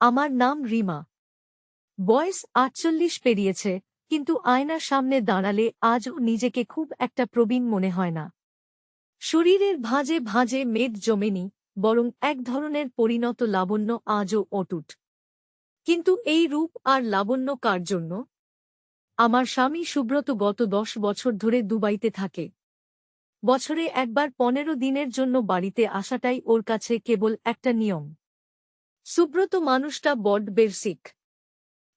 আমার নাম রিমা। বয়স ৪৮ পেরিয়েছে, কিন্তু আয়নার সামনে দাঁড়ালে আজও নিজেকে খুব একটা প্রবীণ মনে হয় না। শরীরের ভাঁজে ভাঁজে মেদ জমেনি, বরং এক ধরনের পরিণত লাবণ্য আজও অটুট। কিন্তু এই রূপ আর লাবণ্য কার জন্য? আমার স্বামী সুব্রত গত ১০ বছর ধরে দুবাইতে থাকে। বছরে একবার ১৫ দিনের জন্য বাড়িতে আসাটাই ওর কাছে কেবল একটা নিয়ম। সুব্রত মানুষটা বড্ড বেসিক।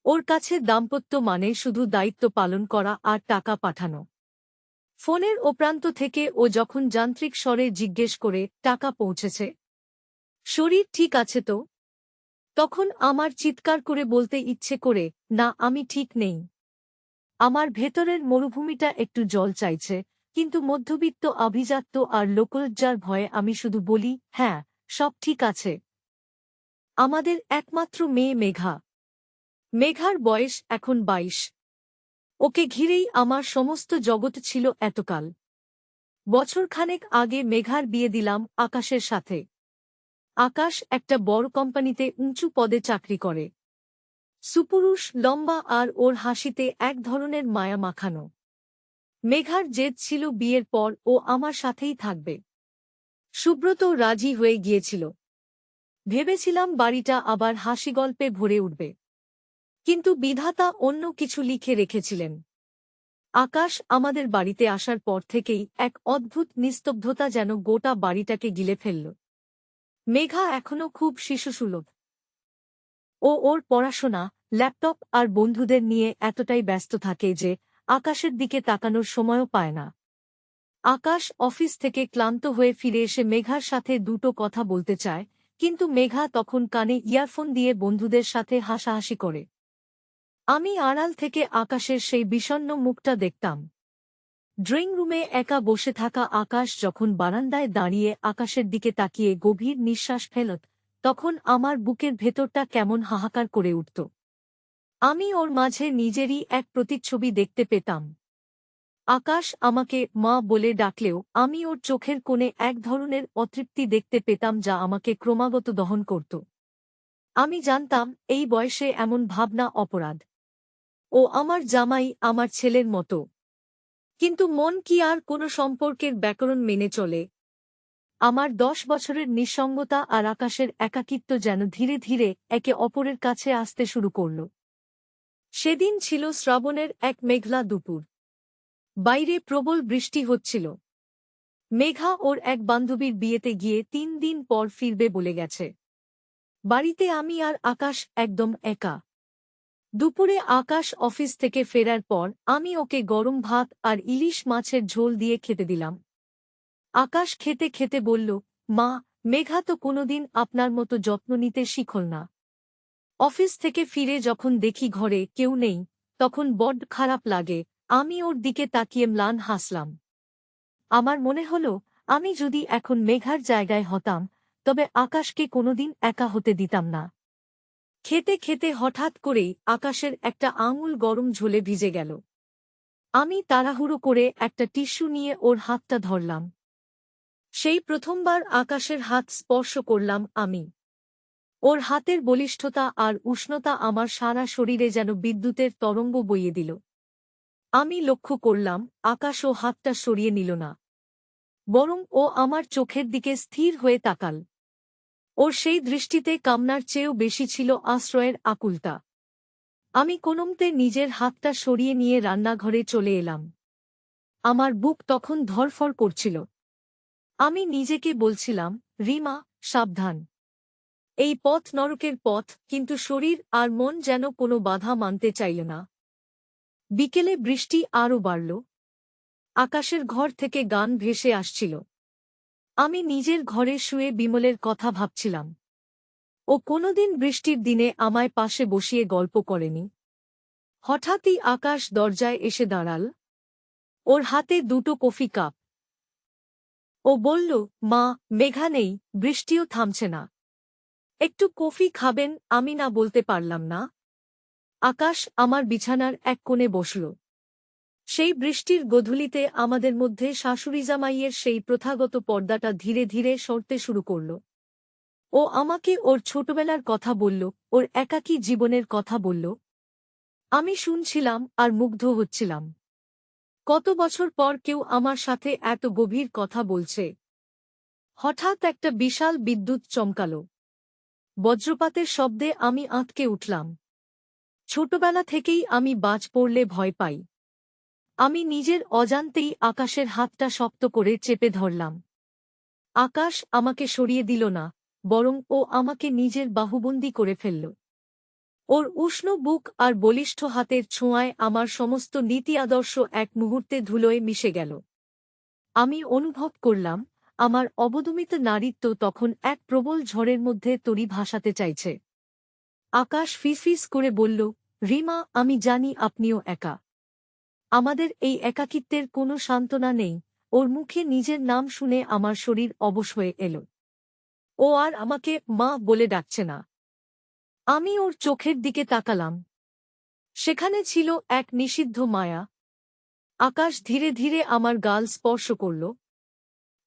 ওর কাছে দাম্পত্য মানে শুধু দায়িত্ব পালন করা আর টাকা পাঠানো। ফোনের ওপ্রান্ত থেকে ও যখন যান্ত্রিক স্বরে জিজ্ঞেস করে টাকা পৌঁছেছে, শরীর ঠিক আছে তো, তখন আমার চিৎকার করে বলতে ইচ্ছে করে, না আমি ঠিক নেই। আমার ভেতরের মরুভূমিটা একটু জল চাইছে, কিন্তু মধ্যবিত্ত আভিজাত্য আর লোকলজ্জার ভয়ে আমি শুধু বলি, হ্যাঁ, সব ঠিক আছে। আমাদের একমাত্র মেয়ে মেঘা। মেঘার বয়স এখন ২২। ওকে ঘিরেই আমার সমস্ত জগৎ ছিল এতকাল। বছরখানেক আগে মেঘার বিয়ে দিলাম আকাশের সাথে। আকাশ একটা বড় কোম্পানিতে উঁচু পদে চাকরি করে। সুপুরুষ, লম্বা আর ওর হাসিতে এক ধরনের মায়া মাখানো। মেঘার জেদ ছিল বিয়ের পর ও আমার সাথেই থাকবে। সুব্রত রাজি হয়ে গিয়েছিল। ভেবেছিলাম বাড়িটা আবার হাসিগল্পে ভরে উঠবে। কিন্তু বিধাতা অন্য কিছু লিখে রেখেছিলেন। আকাশ আমাদের বাড়িতে আসার পর থেকেই এক অদ্ভুত নিস্তব্ধতা যেন গোটা বাড়িটাকে গিলে ফেলল। মেঘা এখনও খুব শিশুসুলভ। ও ওর পড়াশোনা, ল্যাপটপ আর বন্ধুদের নিয়ে এতটাই ব্যস্ত থাকে যে আকাশের দিকে তাকানোর সময়ও পায় না। আকাশ অফিস থেকে ক্লান্ত হয়ে ফিরে এসে মেঘার সাথে দুটো কথা বলতে চায়, কিন্তু মেঘা তখন কানে ইয়ারফোন দিয়ে বন্ধুদের সাথে হাসাহাসি করে। আমি আড়াল থেকে আকাশের সেই বিষণ্ণ মুখটা দেখতাম। ড্রয়িং রুমে একা বসে থাকা আকাশ যখন বারান্দায় দাঁড়িয়ে আকাশের দিকে তাকিয়ে গভীর নিঃশ্বাস ফেলত, তখন আমার বুকের ভেতরটা কেমন হাহাকার করে উঠত। আমি ওর মাঝে নিজেরই এক প্রতিচ্ছবি দেখতে পেতাম। আকাশ আমাকে মা বলে ডাকলেও আমি ওর চোখের কোণে এক ধরনের অতৃপ্তি দেখতে পেতাম যা আমাকে ক্রমাগত দহন করত। আমি জানতাম এই বয়সে এমন ভাবনা অপরাধ। ও আমার জামাই, আমার ছেলের মতো। কিন্তু মন কি আর কোনো সম্পর্কের ব্যাকরণ মেনে চলে? আমার ১০ বছরের নিঃসঙ্গতা আর আকাশের একাকিত্ব যেন ধীরে ধীরে একে অপরের কাছে আসতে শুরু করল। সেদিন ছিল শ্রাবণের এক মেঘলা দুপুর। বাইরে প্রবল বৃষ্টি হচ্ছিল। মেঘা ওর এক বান্ধবীর বিয়েতে গিয়ে ৩ দিন পর ফিরবে বলে গেছে। বাড়িতে আমি আর আকাশ একদম একা। দুপুরে আকাশ অফিস থেকে ফেরার পর আমি ওকে গরম ভাত আর ইলিশ মাছের ঝোল দিয়ে খেতে দিলাম। আকাশ খেতে খেতে বলল, মা, মেঘা তো কোনোদিন আপনার মতো যত্ন নিতে শিখল না। অফিস থেকে ফিরে যখন দেখি ঘরে কেউ নেই, তখন বড্ড খারাপ লাগে। আমি ওর দিকে তাকিয়ে ম্লান হাসলাম। আমার মনে হল, আমি যদি এখন মেঘার জায়গায় হতাম, তবে আকাশকে কোনোদিন একা হতে দিতাম না। খেতে খেতে হঠাৎ করেই আকাশের একটা আঙুল গরম ঝোলে ভিজে গেল। আমি তাড়াহুড়ো করে একটা টিস্যু নিয়ে ওর হাতটা ধরলাম। সেই প্রথমবার আকাশের হাত স্পর্শ করলাম আমি। ওর হাতের বলিষ্ঠতা আর উষ্ণতা আমার সারা শরীরে যেন বিদ্যুতের তরঙ্গ বইয়ে দিল। আমি লক্ষ্য করলাম আকাশও হাতটা সরিয়ে নিল না, বরং ও আমার চোখের দিকে স্থির হয়ে তাকাল। ওর সেই দৃষ্টিতে কামনার চেয়েও বেশি ছিল আশ্রয়ের আকুলতা। আমি কোনমতে নিজের হাতটা সরিয়ে নিয়ে রান্নাঘরে চলে এলাম। আমার বুক তখন ধড়ফড় করছিল। আমি নিজেকে বলছিলাম, রিমা, সাবধান। এই পথ নরকের পথ। কিন্তু শরীর আর মন যেন কোনো বাধা মানতে চাইল না। বিকেলে বৃষ্টি আরও বাড়ল। আকাশের ঘর থেকে গান ভেসে আসছিল। আমি নিজের ঘরে শুয়ে বিমলের কথা ভাবছিলাম। ও কোনোদিন বৃষ্টির দিনে আমায় পাশে বসিয়ে গল্প করেনি। হঠাৎই আকাশ দরজায় এসে দাঁড়াল। ওর হাতে দুটো কফি কাপ। ও বলল, মা, মেঘা নেই, বৃষ্টিও থামছে না। একটু কফি খাবেন? আমি না বলতে পারলাম না। আকাশ আমার বিছানার এক কোণে বসল। সেই বৃষ্টির গোধূলিতে আমাদের মধ্যে শাশুড়ি জামাইয়ের সেই প্রথাগত পর্দাটা ধীরে ধীরে সরতে শুরু করল। ও আমাকে ওর ছোটবেলার কথা বলল, ওর একাকী জীবনের কথা বলল। আমি শুনছিলাম আর মুগ্ধ হচ্ছিলাম। কত বছর পর কেউ আমার সাথে এত গভীর কথা বলছে। হঠাৎ একটা বিশাল বিদ্যুৎ চমকাল। বজ্রপাতের শব্দে আমি আঁতকে উঠলাম। ছোটবেলা থেকেই আমি বাজ পড়লে ভয় পাই। আমি নিজের অজান্তেই আকাশের হাতটা শক্ত করে চেপে ধরলাম। আকাশ আমাকে সরিয়ে দিল না, বরং ও আমাকে নিজের বাহুবন্দী করে ফেলল। ওর উষ্ণ বুক আর বলিষ্ঠ হাতের ছোঁয়ায় আমার সমস্ত নীতি আদর্শ এক মুহূর্তে ধুলোয় মিশে গেল। আমি অনুভব করলাম, আমার অবদমিত নারীত্ব তখন এক প্রবল ঝড়ের মধ্যে তরি ভাসাতে চাইছে। আকাশ ফিসফিস করে বলল, রিমা, আমি জানি আপনিও একা। আমাদের এই একাকিত্বের কোনো সান্ত্বনা নেই। ওর মুখে নিজের নাম শুনে আমার শরীর অবশ হয়ে এল। ও আর আমাকে মা বলে ডাকছে না। আমি ওর চোখের দিকে তাকালাম। সেখানে ছিল এক নিষিদ্ধ মায়া। আকাশ ধীরে ধীরে আমার গাল স্পর্শ করল।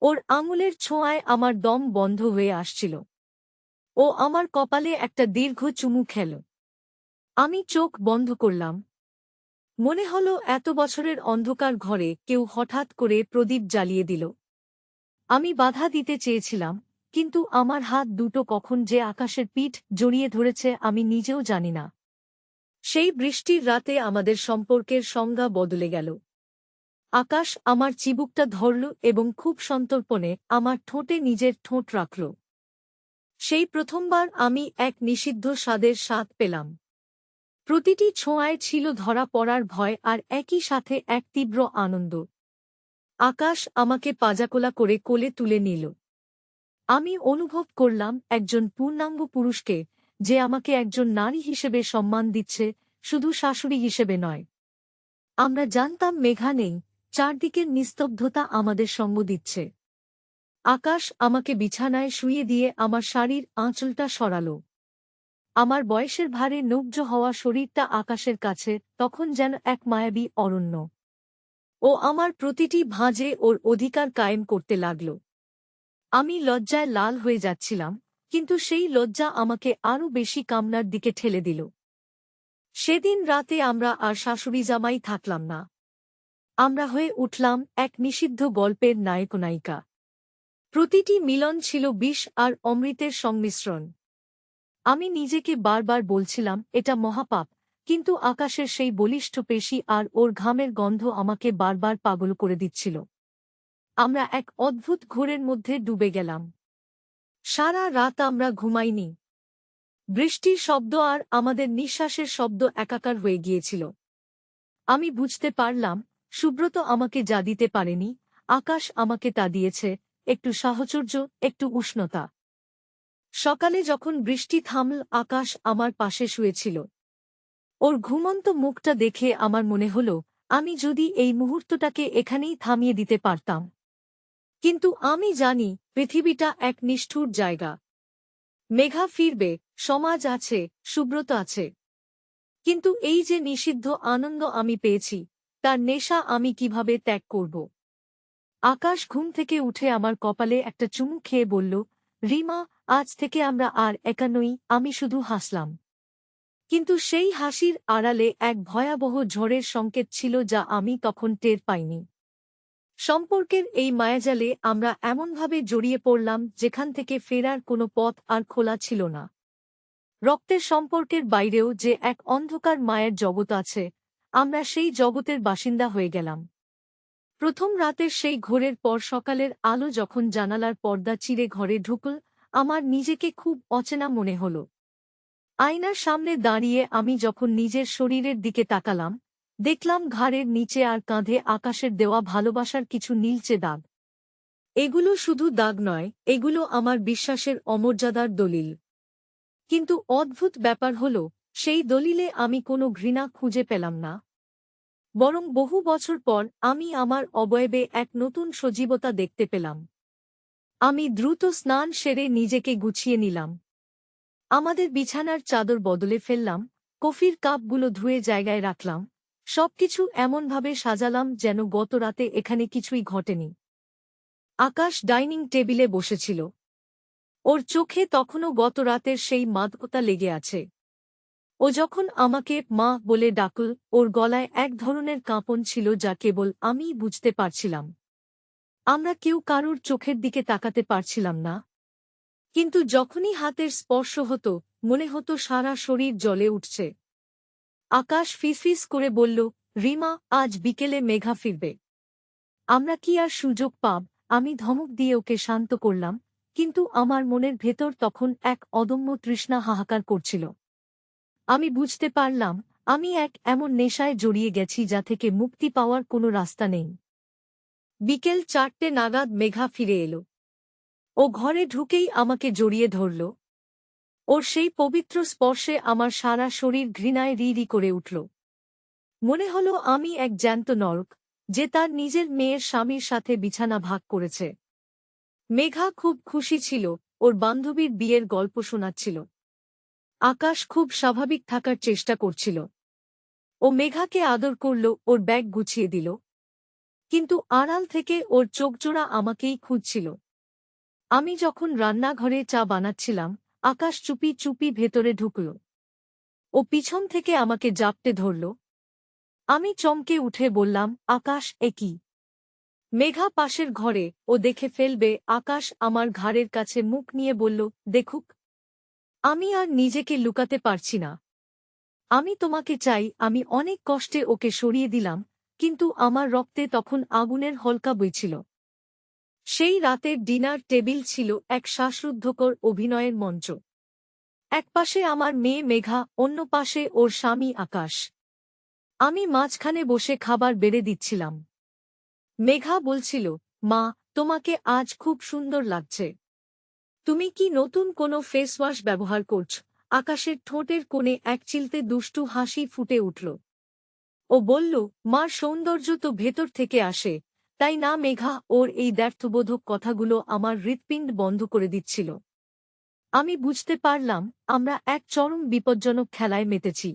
ওর আঙুলের ছোঁয়ায় আমার দম বন্ধ হয়ে আসছিল। ও আমার কপালে একটা দীর্ঘ চুমু খেল। আমি চোখ বন্ধ করলাম। মনে হল এত বছরের অন্ধকার ঘরে কেউ হঠাৎ করে প্রদীপ জ্বালিয়ে দিল। আমি বাধা দিতে চেয়েছিলাম, কিন্তু আমার হাত দুটো কখন যে আকাশের পিঠ জড়িয়ে ধরেছে আমি নিজেও জানি না। সেই বৃষ্টির রাতে আমাদের সম্পর্কের সংজ্ঞা বদলে গেল। আকাশ আমার চিবুকটা ধরল এবং খুব সন্তর্পণে আমার ঠোঁটে নিজের ঠোঁট রাখল। সেই প্রথমবার আমি এক নিষিদ্ধ স্বাদের স্বাদ পেলাম। প্রতিটি ছোঁয়ায় ছিল ধরা পড়ার ভয় আর একই সাথে এক তীব্র আনন্দ। আকাশ আমাকে পাজাকোলা করে কোলে তুলে নিল। আমি অনুভব করলাম একজন পূর্ণাঙ্গ পুরুষকে, যে আমাকে একজন নারী হিসেবে সম্মান দিচ্ছে, শুধু শাশুড়ি হিসেবে নয়। আমরা জানতাম মেঘা নেই, চারদিকের নিস্তব্ধতা আমাদের সঙ্গ দিচ্ছে। আকাশ আমাকে বিছানায় শুইয়ে দিয়ে আমার শাড়ির আঁচলটা সরাল। আমার বয়সের ভারে নগ্ন হওয়া শরীরটা আকাশের কাছে তখন যেন এক মায়াবী অরণ্য। ও আমার প্রতিটি ভাঁজে ওর অধিকার কায়েম করতে লাগল। আমি লজ্জায় লাল হয়ে যাচ্ছিলাম, কিন্তু সেই লজ্জা আমাকে আরও বেশি কামনার দিকে ঠেলে দিল। সেদিন রাতে আমরা আর শাশুড়ি জামাই থাকলাম না। আমরা হয়ে উঠলাম এক নিষিদ্ধ গল্পের নায়ক-নায়িকা। প্রতিটি মিলন ছিল বিষ আর অমৃতের সংমিশ্রণ। আমি নিজেকে বারবার বলছিলাম এটা মহাপাপ, কিন্তু আকাশের সেই বলিষ্ঠ পেশি আর ওর ঘামের গন্ধ আমাকে বারবার পাগল করে দিচ্ছিল। আমরা এক অদ্ভুত ঘোরের মধ্যে ডুবে গেলাম। সারা রাত আমরা ঘুমাইনি। বৃষ্টির শব্দ আর আমাদের নিঃশ্বাসের শব্দ একাকার হয়ে গিয়েছিল। আমি বুঝতে পারলাম, সুব্রত আমাকে যা দিতে পারেনি, আকাশ আমাকে তা দিয়েছে, একটু সাহচর্য, একটু উষ্ণতা। সকালে যখন বৃষ্টি থামল, আকাশ আমার পাশে শুয়েছিল। ওর ঘুমন্ত মুখটা দেখে আমার মনে হল, আমি যদি এই মুহূর্তটাকে এখানেই থামিয়ে দিতে পারতাম। কিন্তু আমি জানি পৃথিবীটা এক নিষ্ঠুর জায়গা। মেঘা ফিরবে, সমাজ আছে, সুব্রত আছে। কিন্তু এই যে নিষিদ্ধ আনন্দ আমি পেয়েছি, তার নেশা আমি কিভাবে ত্যাগ করব? আকাশ ঘুম থেকে উঠে আমার কপালে একটা চুমু খেয়ে বলল, রিমা, আজ থেকে আমরা আর একা নই। আমি শুধু হাসলাম। কিন্তু সেই হাসির আড়ালে এক ভয়াবহ ঝড়ের সংকেত ছিল যা আমি তখন টের পাইনি। সম্পর্কের এই মায়াজালে আমরা এমনভাবে জড়িয়ে পড়লাম যেখান থেকে ফেরার কোনো পথ আর খোলা ছিল না। রক্তের সম্পর্কের বাইরেও যে এক অন্ধকার মায়ের জগৎ আছে, আমরা সেই জগতের বাসিন্দা হয়ে গেলাম। প্রথম রাতের সেই ঘোরের পর সকালের আলো যখন জানালার পর্দা চিরে ঘরে ঢুকল, আমার নিজেকে খুব অচেনা মনে হল। আয়নার সামনে দাঁড়িয়ে আমি যখন নিজের শরীরের দিকে তাকালাম, দেখলাম ঘাড়ের নিচে আর কাঁধে আকাশের দেওয়া ভালোবাসার কিছু নীলচে দাগ। এগুলো শুধু দাগ নয়, এগুলো আমার বিশ্বাসের অমর্যাদার দলিল। কিন্তু অদ্ভুত ব্যাপার হল, সেই দলিলে আমি কোনো ঘৃণা খুঁজে পেলাম না। বরং বহু বছর পর আমি আমার অবয়বে এক নতুন সজীবতা দেখতে পেলাম। আমি দ্রুত স্নান সেরে নিজেকে গুছিয়ে নিলাম। আমাদের বিছানার চাদর বদলে ফেললাম, কফির কাপগুলো ধুয়ে জায়গায় রাখলাম, সবকিছু এমনভাবে সাজালাম যেন গত রাতে এখানে কিছুই ঘটেনি। আকাশ ডাইনিং টেবিলে বসেছিল। ওর চোখে তখনও গত রাতের সেই মাদকতা লেগে আছে। ও যখন আমাকে মা বলে ডাকল, ওর গলায় এক ধরনের কাঁপন ছিল যা কেবল আমিই বুঝতে পারছিলাম। আমরা কেউ কারুর চোখের দিকে তাকাতে পারছিলাম না, কিন্তু যখনই হাতের স্পর্শ হতো মনে হতো সারা শরীর জ্বলে উঠছে। আকাশ ফিসফিস করে বলল, রিমা, আজ বিকেলে মেঘা ফিরবে। আমরা কি আর সুযোগ পাব? আমি ধমক দিয়ে ওকে শান্ত করলাম, কিন্তু আমার মনের ভেতর তখন এক অদম্য তৃষ্ণা হাহাকার করছিল। আমি বুঝতে পারলাম আমি এক এমন নেশায় জড়িয়ে গেছি যা থেকে মুক্তি পাওয়ার কোনো রাস্তা নেই। বিকেল 4টে নাগাদ মেঘা ফিরে এলো। ও ঘরে ঢুকেই আমাকে জড়িয়ে ধরল। ওর সেই পবিত্র স্পর্শে আমার সারা শরীর ঘৃণায় রি করে উঠল। মনে হলো আমি এক জ্যান্ত নরক, যে তার নিজের মেয়ের স্বামীর সাথে বিছানা ভাগ করেছে। মেঘা খুব খুশি ছিল, ওর বান্ধবীর বিয়ের গল্প শোনাচ্ছিল। আকাশ খুব স্বাভাবিক থাকার চেষ্টা করছিল। ও মেঘাকে আদর করল, ওর ব্যাগ গুছিয়ে দিল, কিন্তু আড়াল থেকে ওর চোখজোড়া আমাকেই খুঁজছিল। আমি যখন রান্নাঘরে চা বানাচ্ছিলাম, আকাশ চুপি চুপি ভেতরে ঢুকল। ও পিছন থেকে আমাকে জাপটে ধরল। আমি চমকে উঠে বললাম, আকাশ, এ কি? মেঘা পাশের ঘরে, ও দেখে ফেলবে। আকাশ আমার ঘাড়ের কাছে মুখ নিয়ে বলল, দেখুক। আমি আর নিজেকে লুকাতে পারছি না। আমি তোমাকে চাই। আমি অনেক কষ্টে ওকে সরিয়ে দিলাম, কিন্তু আমার রক্তে তখন আগুনের হলকা বইছিল। সেই রাতের ডিনার টেবিল ছিল এক শ্বাসরুদ্ধকর অভিনয়ের মঞ্চ। একপাশে আমার মেয়ে মেঘা, অন্য পাশে ওর স্বামী আকাশ। আমি মাঝখানে বসে খাবার বেড়ে দিচ্ছিলাম। মেঘা বলছিল, মা, তোমাকে আজ খুব সুন্দর লাগছে। তুমি কি নতুন কোনো ফেস ওয়াশ ব্যবহার করছ? আকাশের ঠোঁটের কোণে এক চিলতে দুষ্টু হাসি ফুটে উঠল। ও বলল, মার সৌন্দর্য তো ভেতর থেকে আসে, তাই না মেঘা? ওর এই দ্ব্যর্থবোধক কথাগুলো আমার হৃৎপিণ্ড বন্ধ করে দিচ্ছিল। আমি বুঝতে পারলাম আমরা এক চরম বিপজ্জনক খেলায় মেতেছি।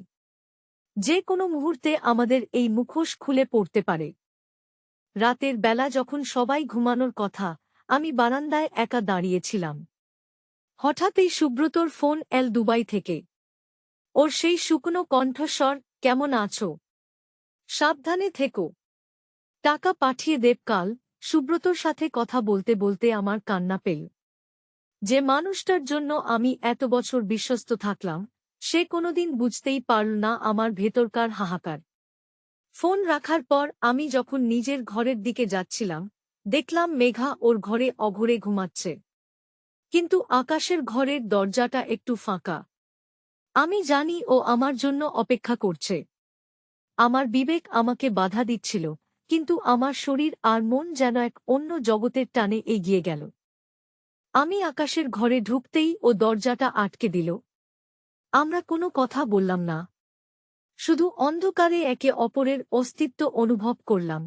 যে কোনো মুহূর্তে আমাদের এই মুখোশ খুলে পড়তে পারে। রাতের বেলা যখন সবাই ঘুমানোর কথা, আমি বারান্দায় একা দাঁড়িয়েছিলাম। হঠাৎই সুব্রতর ফোন এল দুবাই থেকে। ওর সেই শুকনো কণ্ঠস্বর, কেমন আছো? সাবধানে থেকো। টাকা পাঠিয়ে দেব কাল। সুব্রতর সাথে কথা বলতে বলতে আমার কান্না পেল। যে মানুষটার জন্য আমি এত বছর বিশ্বস্ত থাকলাম, সে কোনোদিন বুঝতেই পারল না আমার ভেতরকার হাহাকার। ফোন রাখার পর আমি যখন নিজের ঘরের দিকে যাচ্ছিলাম, দেখলাম মেঘা ওর ঘরে অঘরে ঘুমাচ্ছে। কিন্তু আকাশের ঘরের দরজাটা একটু ফাঁকা। আমি জানি ও আমার জন্য অপেক্ষা করছে। আমার বিবেক আমাকে বাধা দিচ্ছিল, কিন্তু আমার শরীর আর মন যেন এক অন্য জগতের টানে এগিয়ে গেল। আমি আকাশের ঘরে ঢুকতেই ও দরজাটা আটকে দিল। আমরা কোনো কথা বললাম না, শুধু অন্ধকারে একে অপরের অস্তিত্ব অনুভব করলাম।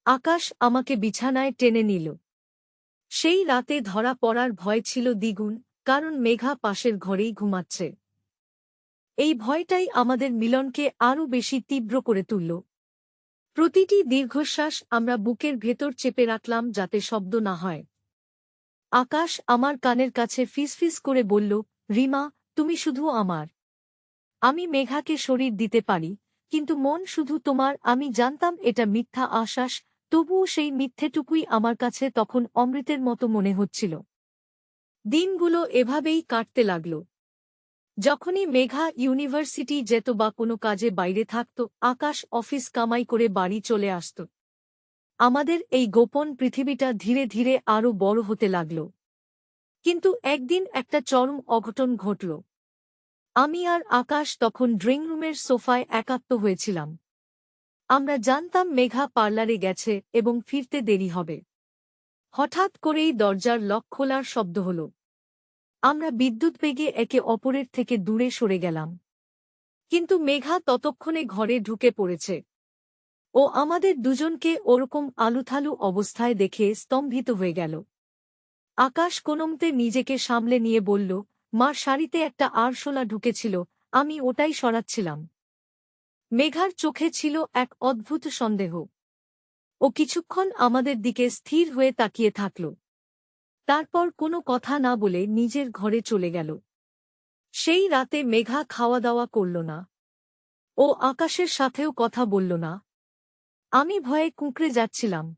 আকাশ আমাকে বিছানায় টেনে নিল। সেই রাতে ধরা পড়ার ভয় ছিল দ্বিগুণ, কারণ মেঘা পাশের ঘরেই ঘুমাচ্ছে। এই ভয়টাই আমাদের মিলনকে আরও বেশি তীব্র করে তুলল। প্রতিটি দীর্ঘশ্বাস আমরা বুকের ভেতর চেপে রাখলাম যাতে শব্দ না হয়। আকাশ আমার কানের কাছে ফিসফিস করে বলল, রিমা, তুমি শুধু আমার। আমি মেঘাকে শরীর দিতে পারি, কিন্তু মন শুধু তোমার। আমি জানতাম এটা মিথ্যা আশ্বাস, তবুও সেই মিথ্যেটুকুই আমার কাছে তখন অমৃতের মতো মনে হচ্ছিল। দিনগুলো এভাবেই কাটতে লাগল। যখনই মেঘা ইউনিভার্সিটি যেত বা কোনো কাজে বাইরে থাকত, আকাশ অফিস কামাই করে বাড়ি চলে আসত। আমাদের এই গোপন পৃথিবীটা ধীরে ধীরে আরও বড় হতে লাগল। কিন্তু একদিন একটা চরম অঘটন ঘটল। আমি আর আকাশ তখন ড্রয়িং রুমের সোফায় একাত্ম হয়েছিলাম। আমরা জানতাম মেঘা পার্লারে গেছে এবং ফিরতে দেরি হবে। হঠাৎ করেই দরজার লক খোলার শব্দ হল। আমরা বিদ্যুৎ বেগে একে অপরের থেকে দূরে সরে গেলাম। কিন্তু মেঘা ততক্ষণে ঘরে ঢুকে পড়েছে। ও আমাদের দুজনকে ওরকম আলুথালু অবস্থায় দেখে স্তম্ভিত হয়ে গেল। আকাশ কোনোমতে নিজেকে সামলে নিয়ে বলল, মার শাড়িতে একটা আরশোলা ঢুকেছিল, আমি ওটাই সরাচ্ছিলাম। মেঘার চোখে ছিল এক অদ্ভুত সন্দেহ। ও কিছুক্ষণ আমাদের দিকে স্থির হয়ে তাকিয়ে থাকল। তারপর কোনো কথা না বলে নিজের ঘরে চলে গেল। সেই রাতে মেঘা খাওয়া দাওয়া করল না। ও আকাশের সাথেও কথা বলল না। আমি ভয়ে কুঁকড়ে যাচ্ছিলাম।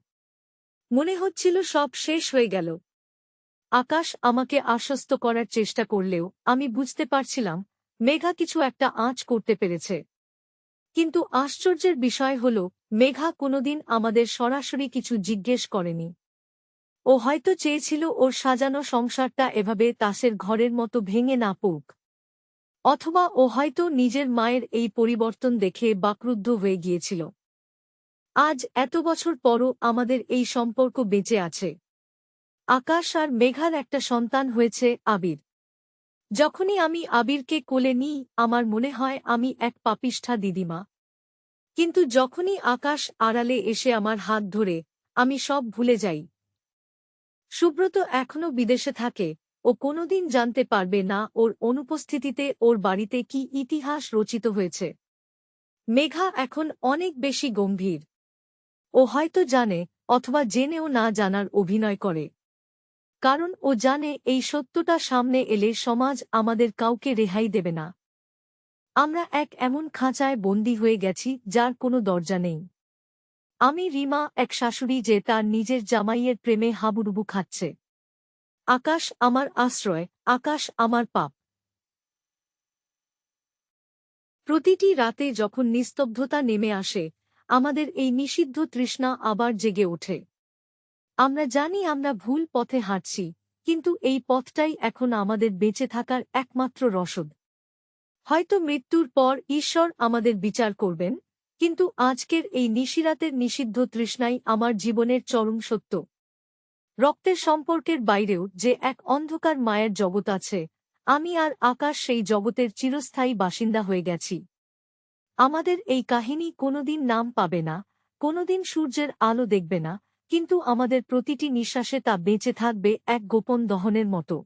মনে হচ্ছিল সব শেষ হয়ে গেল। আকাশ আমাকে আশ্বস্ত করার চেষ্টা করলেও আমি বুঝতে পারছিলাম মেঘা কিছু একটা আঁচ করতে পেরেছে। কিন্তু আশ্চর্যের বিষয় হল মেঘা কোনোদিন আমাদের সরাসরি কিছু জিজ্ঞেস করেনি। ও হয়তো চেয়েছিল ওর সাজানো সংসারটা এভাবে তাসের ঘরের মতো ভেঙে না পড়ুক। অথবা ও হয়তো নিজের মায়ের এই পরিবর্তন দেখে বাকরুদ্ধ হয়ে গিয়েছিল। আজ এত বছর পরও আমাদের এই সম্পর্ক বেঁচে আছে। আকাশ আর মেঘার একটা সন্তান হয়েছে, আবির। যখনই আমি আবিরকে কোলে নিই আমার মনে হয় আমি এক পাপিষ্ঠা দিদিমা। কিন্তু যখনই আকাশ আড়ালে এসে আমার হাত ধরে আমি সব ভুলে যাই। সুব্রত এখনো বিদেশে থাকে। ও কোনোদিন জানতে পারবে না ওর অনুপস্থিতিতে ওর বাড়িতে কি ইতিহাস রচিত হয়েছে। মেঘা এখন অনেক বেশি গম্ভীর। ও হয়তো জানে, অথবা জেনেও না জানার অভিনয় করে। কারণ ও জানে এই সত্যটা সামনে এলে সমাজ আমাদের কাউকে রেহাই দেবে না। আমরা এক এমন খাঁচায় বন্দী হয়ে গেছি যার কোনো দরজা নেই। আমি রিমা, এক শাশুড়ি যে তার নিজের জামাইয়ের প্রেমে হাবুডুবু খাচ্ছে। আকাশ আমার আশ্রয়, আকাশ আমার পাপ। প্রতিটি রাতে যখন নিস্তব্ধতা নেমে আসে আমাদের এই নিষিদ্ধ তৃষ্ণা আবার জেগে ওঠে। আমরা জানি আমরা ভুল পথে হাঁটছি, কিন্তু এই পথটাই এখন আমাদের বেঁচে থাকার একমাত্র রসদ। হয়তো মৃত্যুর পর ঈশ্বর আমাদের বিচার করবেন, কিন্তু আজকের এই নিশিরাতের নিষিদ্ধ তৃষ্ণাই আমার জীবনের চরম সত্য। রক্তের সম্পর্কের বাইরেও যে এক অন্ধকার মায়ের জগৎ আছে, আমি আর আকাশ সেই জগতের চিরস্থায়ী বাসিন্দা হয়ে গেছি। আমাদের এই কাহিনী কোনোদিন নাম পাবে না, কোনোদিন সূর্যের আলো দেখবে না, কিন্তু আমাদের প্রতিটি নিঃশ্বাসে তা বেঁচে থাকবে এক গোপন দহনের মতো।